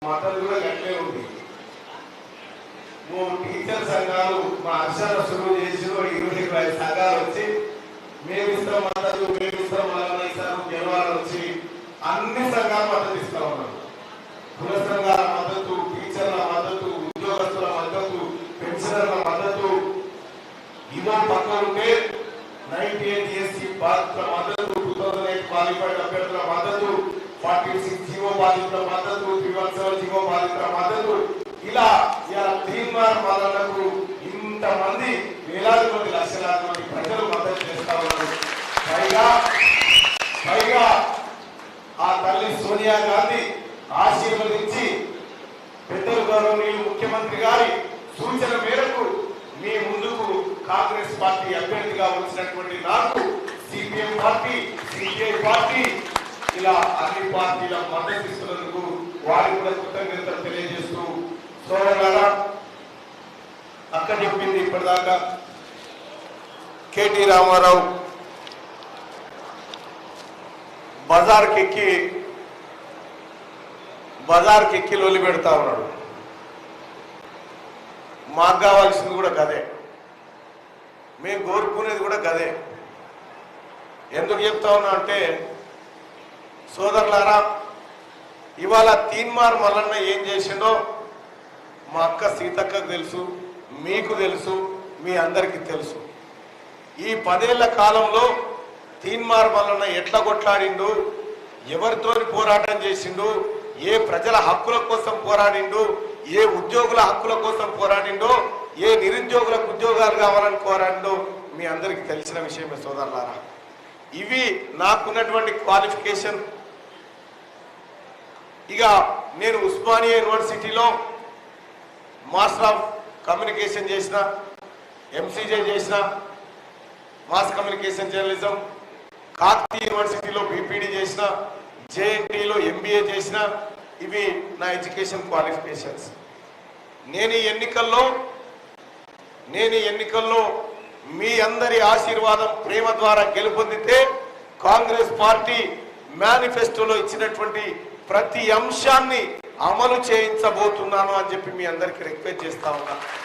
మద్దతు కూడా గట్లే ఉంది. టీచర్ సంఘాలు మా అక్షర సులువు చేసి 25 సంఘాలు వచ్చి మేము ఇస్తాం మద్దతు, మేము ఇస్తాం మళ్ళీ ఇస్తాము గెలవాలని వచ్చి అన్ని సంఘాలు మద్దతు ఇస్తా ఉన్నారు. కుల సంఘాల మద్దతు, టీచర్ల మద్దతు, ఉద్యోగస్తుల మద్దతు, పెన్షనర్ల మద్దతు, ఇవో పక్క ఉంటే 98 SC బాధితుల మద్దతు, 2008 క్వాలిఫైడ్ అభ్యర్థుల మద్దతు, 46 జీవో బాధితుల మద్దతు, 317 జీవో బాధితుల మద్దతు, ఇలా తీర్మాన పాలనకు ఇంతమంది వేలాది మంది లక్షలాది మంది ప్రజలు మద్దతు చేస్తా ఉన్నారు. పైగా ఆ తల్లి సోనియా గాంధీ ఆశీర్వదించి పెద్దలు గౌరవనీయులు ముఖ్యమంత్రి గారి సూచన మేరకు మీ ముందుకు కాంగ్రెస్ పార్టీ అభ్యర్థిగా వచ్చినటువంటి నాకు సిపిఎం పార్టీ, సిపిఐ పార్టీ ఇలా అన్ని పార్టీల మద్దతు ఇస్తున్నందుకు వారికి కూడా కృతజ్ఞతలు తెలియజేస్తూ, సోదరులారా అక్క చెప్పింది ఇప్పటిదాకా కేటీ రామారావు బజార్కి ఎక్కి లొల్లి పెడతా ఉన్నాడు. మాకు కావాల్సింది కూడా గదే, మేము కోరుకునేది కూడా గదే. ఎందుకు చెప్తా ఉన్నా అంటే సోదరులారా, ఇవాళ తీన్మార్ మల్లన్న ఏం చేసిండో మా అక్క సీతక్కకు తెలుసు, మీకు తెలుసు, మీ అందరికీ తెలుసు. ఈ 10 ఏళ్ల కాలంలో తీన్మార్ మల్లన్న ఎట్లా కొట్లాడిండు, ఎవరితో పోరాటం చేసిండు, ఏ ప్రజల హక్కుల కోసం పోరాడిండు, ఏ ఉద్యోగుల హక్కుల కోసం పోరాడిండో, ఏ నిరుద్యోగులకు ఉద్యోగాలు కావాలని పోరాడిండో మీ అందరికీ తెలిసిన విషయమే సోదరులారా. ఇవి నాకున్నటువంటి క్వాలిఫికేషన్. ఇక నేను ఉస్మానియా యూనివర్సిటీలో మాస్టర్ ఆఫ్ కమ్యూనికేషన్ చేసిన, ఎంసీజే చేసిన, మాస్ కమ్యూనికేషన్ జర్నలిజం, కాకతీయ యూనివర్సిటీలో బీపీడీ చేసిన, జేఎన్టీలో ఎంబీఏ చేసిన. ఇవి నా ఎడ్యుకేషన్ క్వాలిఫికేషన్స్. నేను ఈ ఎన్నికల్లో మీ అందరి ఆశీర్వాదం, ప్రేమ ద్వారా గెలుపొందితే కాంగ్రెస్ పార్టీ మేనిఫెస్టోలో ఇచ్చినటువంటి ప్రతి అంశాన్ని అమలు చేయించబోతున్నాను అని చెప్పి మీ అందరికీ రిక్వెస్ట్ చేస్తా ఉన్నా.